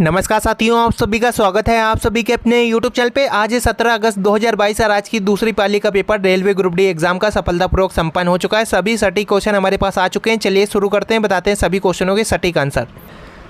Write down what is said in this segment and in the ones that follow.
नमस्कार साथियों, आप सभी का स्वागत है आप सभी के अपने YouTube चैनल पे। आज 17 अगस्त 2022 और आज की दूसरी पाली का paper railway group D exam का सफलतापूर्वक संपन्न हो चुका है। सभी सटीक क्वेश्चन हमारे पास आ चुके हैं। चलिए शुरू करते हैं, बताते हैं सभी क्वेश्चनों के सटीक आंसर।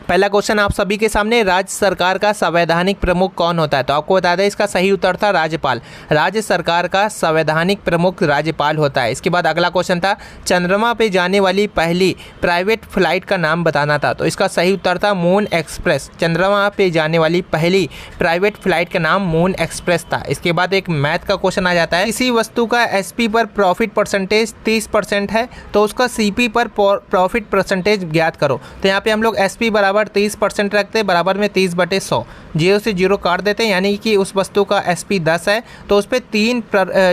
पहला क्वेश्चन आप सभी के सामने, राज्य सरकार का संवैधानिक प्रमुख कौन होता है? तो आपको बता दें इसका सही उत्तर था राज्यपाल। राज्य सरकार का संवैधानिक प्रमुख राज्यपाल होता है। इसके बाद अगला क्वेश्चन था, चंद्रमा पे जाने वाली पहली प्राइवेट फ्लाइट का नाम बताना था। तो इसका सही उत्तर था मून एक्सप्रेस। चंद्रमा पे जाने वाली पहली प्राइवेट फ्लाइट का नाम मून एक्सप्रेस था। इसके बाद एक मैथ का क्वेश्चन आ जाता है, किसी वस्तु का एसपी पर प्रॉफिट परसेंटेज 30% है तो उसका सीपी पर प्रॉफिट परसेंटेज ज्ञात करो। तो यहाँ पे हम लोग एसपी बराबर 30% रखते हैं, बराबर में 30/100, 0 से 0 काट देते हैं, यानी कि उस वस्तु का एसपी 10 है तो उस पर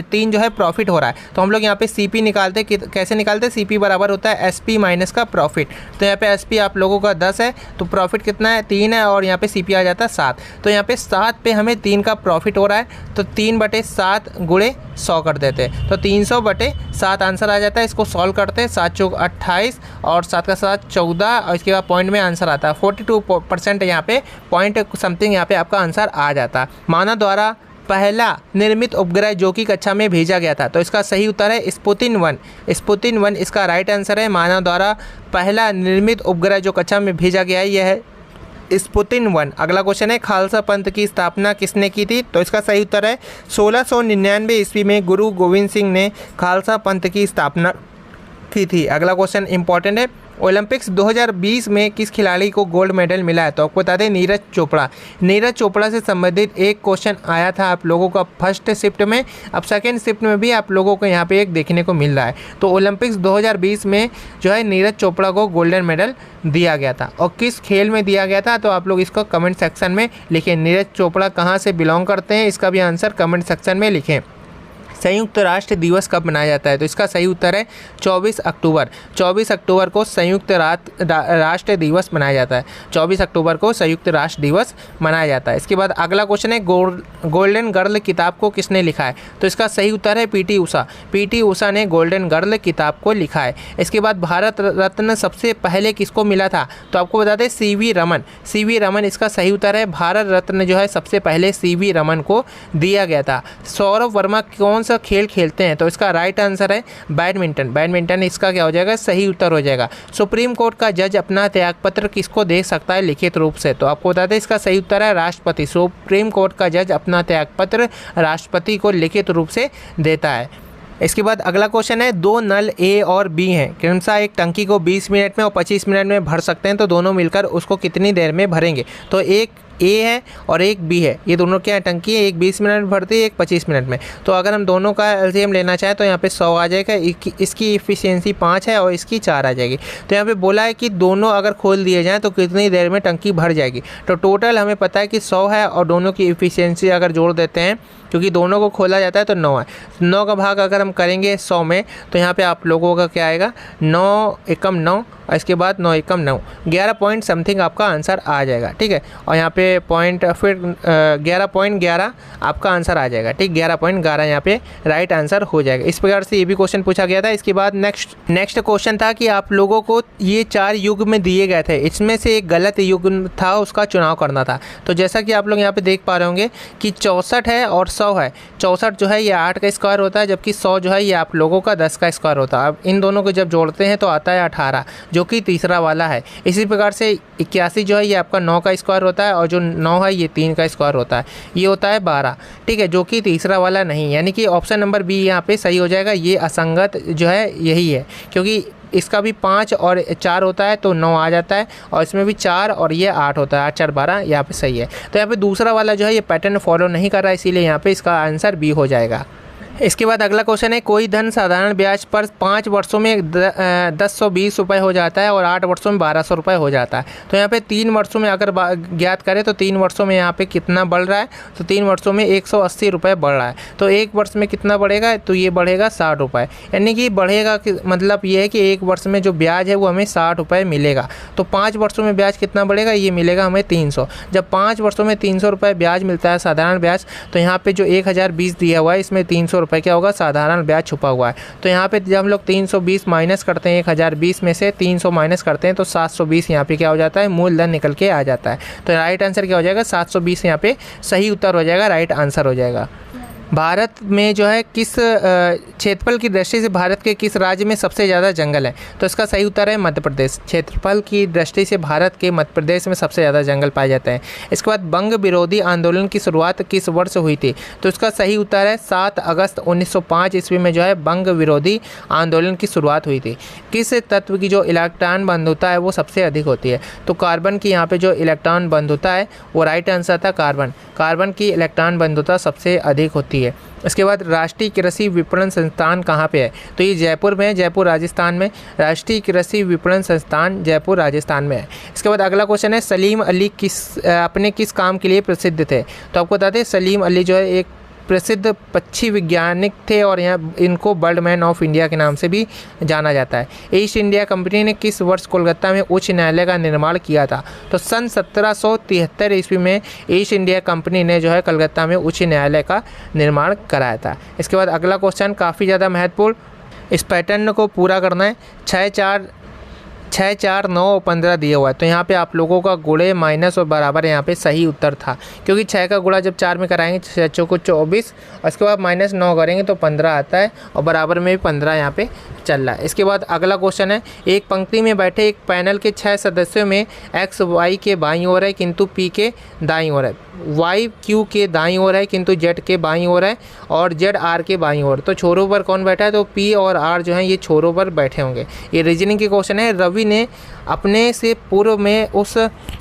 3 जो है प्रॉफिट हो रहा है। तो हम लोग यहाँ पे सीपी निकालते, कैसे निकालते? सीपी बराबर होता है एसपी माइनस का प्रॉफिट। तो यहाँ पे एसपी आप लोगों का 10 है तो प्रॉफिट कितना है? 3 है, और यहाँ पे सीपी आ जाता है 7। तो यहाँ पे 7 पे हमें 3 का प्रॉफिट हो रहा है तो 3/7 गुणे 100 कर देते हैं, तो 300/7 आंसर आ जाता है। इसको सॉल्व करते हैं, 7 चौक 28 और 7 का 7 14, और इसके बाद पॉइंट में आंसर आता है 42% यहाँ पे पॉइंट समथिंग यहाँ पे आपका आंसर आ जाता है। मानव द्वारा पहला निर्मित उपग्रह जो कि कक्षा में भेजा गया था, तो इसका सही उत्तर है स्पुतिन 1। स्पुतिन 1 इसका राइट आंसर है। मानव द्वारा पहला निर्मित उपग्रह जो कक्षा में भेजा गया है यह है स्पुतिन 1। अगला क्वेश्चन है, खालसा पंथ की स्थापना किसने की थी? तो इसका सही उत्तर है 1699 ईस्वी में गुरु गोविंद सिंह ने खालसा पंथ की स्थापना की थी। अगला क्वेश्चन इंपॉर्टेंट है, ओलंपिक्स 2020 में किस खिलाड़ी को गोल्ड मेडल मिला है? तो आपको बता दें नीरज चोपड़ा। नीरज चोपड़ा से संबंधित एक क्वेश्चन आया था आप लोगों का फर्स्ट शिफ्ट में, अब सेकेंड शिफ्ट में भी आप लोगों को यहाँ पे एक देखने को मिल रहा है। तो ओलंपिक्स 2020 में जो है नीरज चोपड़ा को गोल्डन मेडल दिया गया था, और किस खेल में दिया गया था? तो आप लोग इसको कमेंट सेक्शन में लिखें। नीरज चोपड़ा कहाँ से बिलोंग करते हैं, इसका भी आंसर कमेंट सेक्शन में लिखें। संयुक्त राष्ट्र दिवस कब मनाया जाता है? तो इसका सही उत्तर है 24 अक्टूबर। 24 अक्टूबर को संयुक्त राष्ट्र दिवस मनाया जाता है। 24 अक्टूबर को संयुक्त राष्ट्र दिवस मनाया जाता है। इसके बाद अगला क्वेश्चन है, गोल्डन गर्ल किताब को किसने लिखा है? तो इसका सही उत्तर है पीटी उषा। पीटी उषा ने गोल्डन गर्ल किताब को लिखा है। इसके बाद भारत रत्न सबसे पहले किसको मिला था? तो आपको बता दें सीवी रमन। सीवी रमन इसका सही उत्तर है। भारत रत्न जो है सबसे पहले सीवी रमन को दिया गया था। सौरभ वर्मा कौन सा खेल खेलते हैं? तो इसका राइट आंसर है बैडमिंटन। बैडमिंटन इसका क्या हो जाएगा? सही उत्तर हो जाएगा। सुप्रीम कोर्ट का जज अपना त्यागपत्र किसको दे सकता है लिखित रूप से? तो आपको बता दें इसका सही उत्तर है राष्ट्रपति। सुप्रीम कोर्ट का जज अपना त्यागपत्र राष्ट्रपति को लिखित रूप से देता है। इसके बाद अगला क्वेश्चन है, दो नल ए और बी हैं, क्रमशः एक टंकी को 20 मिनट में और 25 मिनट में भर सकते हैं, तो दोनों मिलकर उसको कितनी देर में भरेंगे? तो एक ए है और एक बी है, ये दोनों क्या है? टंकी है, एक 20 मिनट में भरती है, एक 25 मिनट में। तो अगर हम दोनों का एलसीएम लेना चाहें तो यहाँ पे 100 आ जाएगा, इसकी इफिशियंसी 5 है और इसकी 4 आ जाएगी। तो यहाँ पे बोला है कि दोनों अगर खोल दिए जाएँ तो कितनी देर में टंकी भर जाएगी? तो टोटल हमें पता है कि 100 है, और दोनों की इफिशियंसी अगर जोड़ देते हैं, क्योंकि दोनों को खोला जाता है, तो 9 है। 9 का भाग अगर हम करेंगे 100 में तो यहाँ पे आप लोगों का क्या आएगा? 9 एकम 9, और इसके बाद 9 एकम 9, 11 पॉइंट समथिंग आपका आंसर आ जाएगा। ठीक है, और यहाँ पे पॉइंट फिर 11.11 आपका आंसर आ जाएगा। ठीक, 11.11 यहाँ पे राइट आंसर हो जाएगा। इस प्रकार से ये भी क्वेश्चन पूछा गया था। इसके बाद नेक्स्ट क्वेश्चन था कि आप लोगों को ये 4 युग में दिए गए थे, इसमें से एक गलत युग था, उसका चुनाव करना था। तो जैसा कि आप लोग यहाँ पे देख पा रहे होंगे कि 64 है और 100 है। 64 जो है ये 8 का स्क्वायर होता है, जबकि 100 जो है ये आप लोगों का 10 का स्क्वायर होता है। अब इन दोनों को जब जोड़ते हैं तो आता है 18, जो कि तीसरा वाला है। इसी प्रकार से 81 जो है ये आपका 9 का स्क्वायर होता है, और जो 9 है ये 3 का स्क्वायर होता है, ये होता है 12। ठीक है, जो कि तीसरा वाला नहीं, यानी कि ऑप्शन नंबर बी यहाँ पे सही हो जाएगा। ये असंगत जो है यही है, क्योंकि इसका भी 5 और 4 होता है तो 9 आ जाता है, और इसमें भी 4 और ये 8 होता है, 8 4 12 यहाँ पे सही है। तो यहाँ पे दूसरा वाला जो है ये पैटर्न फॉलो नहीं कर रहा है, इसीलिए यहाँ पे इसका आंसर बी हो जाएगा। इसके बाद अगला क्वेश्चन है, कोई धन साधारण ब्याज पर 5 वर्षों में 1020 रुपये हो जाता है और 8 वर्षों में 1200 रुपये हो जाता है। तो यहाँ पे 3 वर्षों में अगर ज्ञात करें तो 3 वर्षों में यहाँ पे कितना बढ़ रहा है? तो 3 वर्षों में 180 रुपये बढ़ रहा है। तो एक वर्ष में कितना बढ़ेगा? तो ये बढ़ेगा 60 रुपये, यानी कि बढ़ेगा मतलब ये है कि एक वर्ष में जो ब्याज है वो हमें 60 रुपये मिलेगा। तो 5 वर्षों में ब्याज कितना बढ़ेगा? ये मिलेगा हमें 300। जब 5 वर्षों में 300 रुपये ब्याज मिलता है साधारण ब्याज, तो यहाँ पर जो 1020 दिया हुआ है इसमें 300 रुपये क्या होगा, साधारण ब्याज छुपा हुआ है। तो यहाँ पे जब हम लोग 320 माइनस करते हैं 1020 में से 300 माइनस करते हैं तो 720 यहाँ पे क्या हो जाता है, मूलधन निकल के आ जाता है। तो राइट आंसर क्या हो जाएगा, 720 यहाँ पे सही उत्तर हो जाएगा, राइट आंसर हो जाएगा। भारत में जो है किस क्षेत्रफल की दृष्टि से भारत के किस राज्य में सबसे ज़्यादा जंगल है, तो इसका सही उत्तर है मध्य प्रदेश। क्षेत्रफल की दृष्टि से भारत के मध्य प्रदेश में सबसे ज़्यादा जंगल पाए जाते हैं। इसके बाद बंग विरोधी आंदोलन की शुरुआत किस वर्ष हुई थी, तो इसका सही उत्तर है 7 अगस्त 1905 ईस्वी में जो है बंग विरोधी आंदोलन की शुरुआत हुई थी। किस तत्व की जो इलेक्ट्रॉन बंधुता है वो सबसे अधिक होती है, तो कार्बन की यहाँ पे जो इलेक्ट्रॉन बंधुता है वो राइट आंसर था कार्बन। कार्बन की इलेक्ट्रॉन बंधुता सबसे अधिक होती है। इसके बाद राष्ट्रीय कृषि विपणन संस्थान कहाँ पे है, तो ये जयपुर में है, जयपुर राजस्थान में। राष्ट्रीय कृषि विपणन संस्थान जयपुर राजस्थान में है। इसके बाद अगला क्वेश्चन है सलीम अली अपने किस काम के लिए प्रसिद्ध थे, तो आपको बताते हैं सलीम अली जो है एक प्रसिद्ध पक्षी वैज्ञानिक थे और यहाँ इनको बर्ड मैन ऑफ इंडिया के नाम से भी जाना जाता है। ईस्ट इंडिया कंपनी ने किस वर्ष कोलकाता में उच्च न्यायालय का निर्माण किया था, तो सन 1773 ईस्वी में ईस्ट इंडिया कंपनी ने जो है कलकत्ता में उच्च न्यायालय का निर्माण कराया था। इसके बाद अगला क्वेश्चन काफ़ी ज़्यादा महत्वपूर्ण, इस पैटर्न को पूरा करना है। 6 4 9 और 15 दिया हुआ है, तो यहाँ पे आप लोगों का गुणे माइनस और बराबर यहाँ पे सही उत्तर था, क्योंकि 6 का गुणा जब 4 में कराएंगे 6 को 24 और इसके बाद माइनस 9 करेंगे तो 15 आता है और बराबर में भी 15 यहाँ पे चल रहा है। इसके बाद अगला क्वेश्चन है एक पंक्ति में बैठे एक पैनल के 6 सदस्यों में एक्स वाई के बाईं ओर है किंतु पी के दाईं ओर है, वाई क्यू के दाईं ओर है किंतु जेड के बाईं ओर है और जेड आर के बाईं ओर। तो छोरों पर कौन बैठा है, तो पी और आर जो है ये छोरों पर बैठे होंगे। ये रीजनिंग के क्वेश्चन है। रवि ने अपने से पूर्व में उस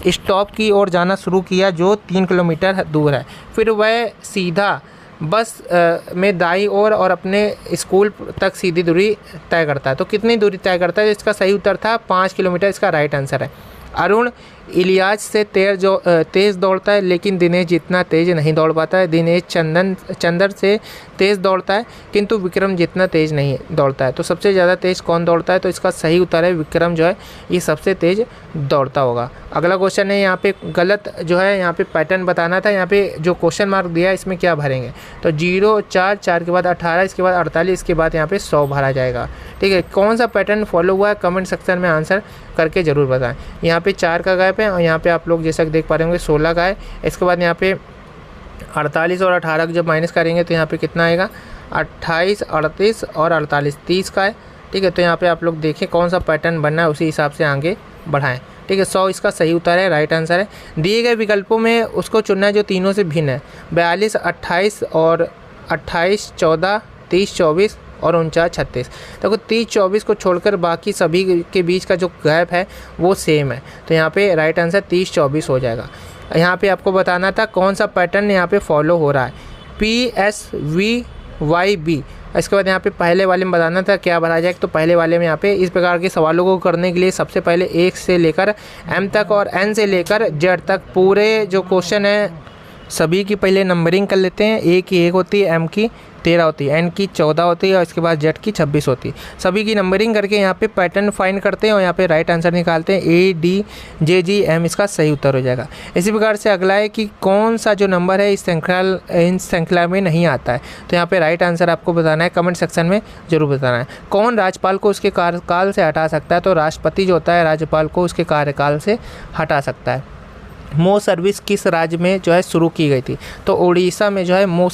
स्टॉप की ओर जाना शुरू किया जो 3 किलोमीटर दूर है, फिर वह सीधा बस में दाईं ओर और अपने स्कूल तक सीधी दूरी तय करता है। तो कितनी दूरी तय करता है, इसका सही उत्तर था 5 किलोमीटर, इसका राइट आंसर है। अरुण इलियास से तेज़ दौड़ता है लेकिन दिनेश जितना तेज़ नहीं दौड़ पाता है। दिनेश चंदर से तेज़ दौड़ता है किंतु विक्रम जितना तेज़ नहीं दौड़ता है। तो सबसे ज़्यादा तेज़ कौन दौड़ता है, तो इसका सही उत्तर है विक्रम जो है ये सबसे तेज़ दौड़ता होगा। अगला क्वेश्चन है यहाँ पे गलत जो है यहाँ पे पैटर्न बताना था। यहाँ पे जो क्वेश्चन मार्क दिया है इसमें क्या भरेंगे, तो 0 4 4 के बाद 18 इसके बाद 48 इसके बाद यहाँ पे 100 भरा जाएगा। ठीक है, कौन सा पैटर्न फॉलो हुआ है कमेंट सेक्शन में आंसर करके ज़रूर बताएं। यहाँ पे 4 का गैप है और यहाँ पे आप लोग जैसा कि देख पा रहे होंगे 16 का है। इसके बाद यहाँ पे 48 और 18 जब माइनस करेंगे तो यहाँ पे कितना आएगा, 28 38 और 48 30 का है। ठीक है, तो यहाँ पे आप लोग देखें कौन सा पैटर्न बनना है उसी हिसाब से आगे बढ़ाएं। ठीक है, 100 इसका सही उत्तर है, राइट आंसर है। दिए गए विकल्पों में उसको चुनना है जो तीनों से भिन्न है। 42 28 और 28 14 30 24 और 49 36। देखो 30 24 को छोड़कर बाकी सभी के बीच का जो गैप है वो सेम है, तो यहाँ पे राइट आंसर 30 24 हो जाएगा। यहाँ पे आपको बताना था कौन सा पैटर्न यहाँ पे फॉलो हो रहा है, PSVYB। इसके बाद यहाँ पे पहले वाले में बताना था क्या भरा जाएगा, तो पहले वाले में यहाँ पे इस प्रकार के सवालों को करने के लिए सबसे पहले 1 से लेकर M तक और N से लेकर Z तक पूरे जो क्वेश्चन है सभी की पहले नंबरिंग कर लेते हैं। A की 1 होती है, M की 13 होती है, N की 14 होती है और इसके बाद Z की 26 होती है। सभी की नंबरिंग करके यहाँ पे पैटर्न फाइंड करते हैं और यहाँ पे राइट आंसर निकालते हैं। ADJGM इसका सही उत्तर हो जाएगा। इसी प्रकार से अगला है कि कौन सा जो नंबर है इस श्रृंखला में नहीं आता है, तो यहाँ पे राइट आंसर आपको बताना है, कमेंट सेक्शन में जरूर बताना है। कौन राज्यपाल को उसके कार्यकाल से हटा सकता है, तो राष्ट्रपति जो होता है राज्यपाल को उसके कार्यकाल से हटा सकता है। मो सर्विस किस राज्य में जो है शुरू की गई थी, तो उड़ीसा में जो है MO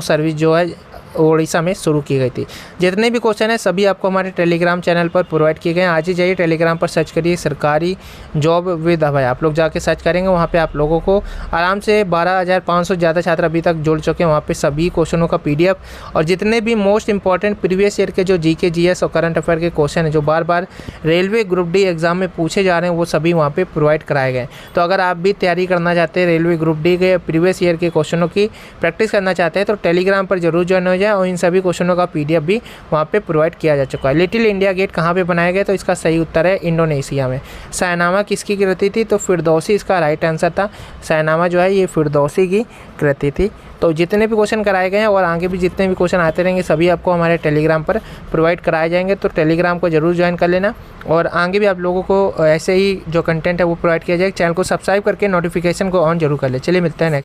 सर्विस जो है उड़ीसा में शुरू की गई थी। जितने भी क्वेश्चन हैं सभी आपको हमारे टेलीग्राम चैनल पर प्रोवाइड किए गए हैं। आज ही जाइए टेलीग्राम पर सर्च करिए सरकारी जॉब विद अभय, आप लोग जाके सर्च करेंगे, वहाँ पे आप लोगों को आराम से 12,500 ज़्यादा छात्र अभी तक जुड़ चुके हैं। वहाँ पे सभी क्वेश्चनों का PDF और जितने भी मोस्ट इंपॉर्टेंट प्रीवियस ईयर के जो GK GS और करंट अफेयर के क्वेश्चन हैं जो बार बार रेलवे ग्रुप D एग्जाम में पूछे जा रहे हैं वो सभी वहाँ पर प्रोवाइड कराए गए। तो अगर आप भी तैयारी करना चाहते हैं रेलवे ग्रुप D के प्रीवियस ईयर के क्वेश्चनों की प्रैक्टिस करना चाहते हैं तो टेलीग्राम पर जरूर ज्वाइन हो जाए और इन सभी क्वेश्चनों का PDF भी वहाँ पे प्रोवाइड किया जा चुका है। लिटिल इंडिया गेट कहाँ पे बनाया गया, तो इसका सही उत्तर है इंडोनेशिया में। शाहनामा किसकी कृति थी, तो फिरदौसी इसका राइट आंसर था। शाहनामा जो है ये फिरदौसी की कृति थी। तो जितने भी क्वेश्चन कराए गए हैं और आगे भी जितने भी क्वेश्चन आते रहेंगे सभी आपको हमारे टेलीग्राम पर प्रोवाइड कराए जाएंगे, तो टेलीग्राम को जरूर ज्वाइन कर लेना और आगे भी आप लोगों को ऐसे ही जो कंटेंट है वो प्रोवाइड किया जाएगा। चैनल को सब्सक्राइब करके नोटिफिकेशन को ऑन जरूर कर ले। चलिए मिलते हैं नेक्स्ट।